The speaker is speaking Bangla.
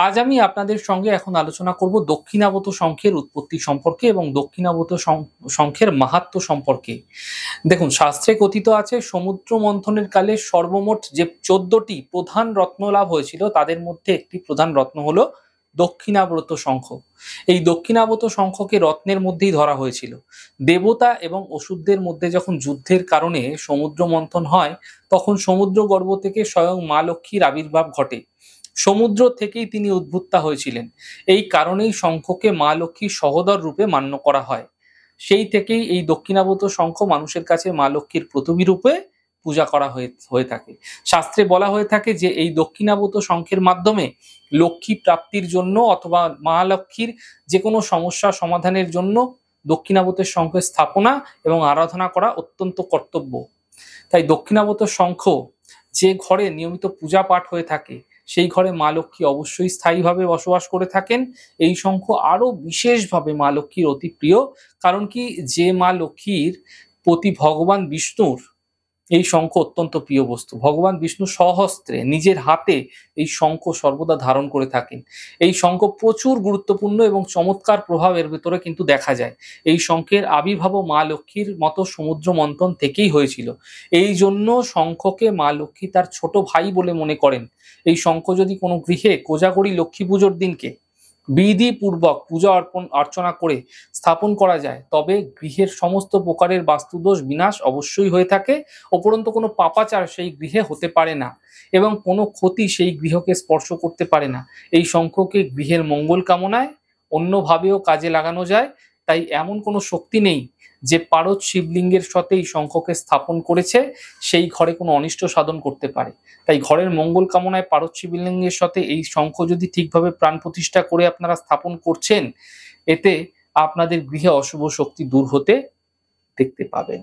আজ আমি আপনাদের সঙ্গে এখন আলোচনা করব দক্ষিণাবত শঙ্খের উৎপত্তি সম্পর্কে এবং দক্ষিণাবত শঙ্খের মাহাত্ম্য সম্পর্কে। দেখুন, শাস্ত্রে কথিত আছে সমুদ্র মন্থনের কালে সর্বমোট যে 14টি প্রধান রত্ন লাভ হয়েছিল তাদের মধ্যে একটি প্রধান রত্ন হলো দক্ষিণাবত শঙ্খ। এই দক্ষিণাবত শঙ্খকে রত্নের মধ্যেই ধরা হয়েছিল। দেবতা এবং অসুরদের মধ্যে যখন যুদ্ধের কারণে সমুদ্র মন্থন হয়, তখন সমুদ্র গর্ভ থেকে স্বয়ং মা লক্ষ্মীর আবির্ভাব ঘটে। সমুদ্র থেকেই তিনি উদ্ভুত্তা হয়েছিলেন। এই কারণেই শঙ্খকে মা লক্ষ্মীর সহোদর রূপে মান্য করা হয়। সেই থেকেই এই দক্ষিণাবত শঙ্খ মানুষের কাছে মা লক্ষ্মীর প্রতিমী রূপে পূজা করা হয়ে থাকে। শাস্ত্রে বলা হয়ে থাকে যে এই দক্ষিণাবত শঙ্খের মাধ্যমে লক্ষ্মী প্রাপ্তির জন্য অথবা মা লক্ষ্মীর যে কোনো সমস্যা সমাধানের জন্য দক্ষিণাবতের শঙ্খের স্থাপনা এবং আরাধনা করা অত্যন্ত কর্তব্য। তাই দক্ষিণাবত শঙ্খ যে ঘরে নিয়মিত পূজা পাঠ হয়ে থাকে সেই ঘরে মা লক্ষ্মী অবশ্যই স্থায়ীভাবে বসবাস করে থাকেন। এই শঙ্খ আরো বিশেষভাবে মা লক্ষ্মীর অতি প্রিয়। কারণ কি, যে মা লক্ষ্মীর প্রতি ভগবান বিষ্ণুর এই শঙ্খ অত্যন্ত প্রিয় বস্তু। ভগবান বিষ্ণু স্বহস্তে নিজের হাতে এই শঙ্খ সর্বদা ধারণ করে থাকেন। এই শঙ্খ প্রচুর গুরুত্বপূর্ণ এবং চমৎকার প্রভাব এর ভেতরে কিন্তু দেখা যায়। এই শঙ্খের আবির্ভাবও মা লক্ষ্মীর মতো সমুদ্র মন্থন থেকেই হয়েছিল। এই জন্য শঙ্খকে মা লক্ষ্মী তার ছোট ভাই বলে মনে করেন। এই শঙ্খ যদি কোনো গৃহে কোজাগরী লক্ষ্মী পুজোর দিনকে বিধিপূর্বক পূজা অর্চনা করে স্থাপন করা যায়, তবে গৃহের সমস্ত প্রকারের বাস্তুদোষ বিনাশ অবশ্যই হয়ে থাকে। উপরন্তু কোনো পাপাচার সেই গৃহে হতে পারে না এবং কোনো ক্ষতি সেই গৃহকে স্পর্শ করতে পারে না। এই শঙ্খকে গৃহের মঙ্গল কামনায় অন্যভাবেও কাজে লাগানো যায়। তাই এমন কোনো শক্তি নেই যে পারদ শিবলিঙ্গের সাথে এই শঙ্খকে স্থাপন করেছে সেই ঘরে কোনো অনিষ্ট সাধন করতে পারে। তাই ঘরের মঙ্গল কামনায় পারদ শিবলিঙ্গের সাথে এই শঙ্খ যদি ঠিকভাবে প্রাণ প্রতিষ্ঠা করে আপনারা স্থাপন করছেন, এতে আপনাদের গৃহে অশুভ শক্তি দূর হতে দেখতে পাবেন।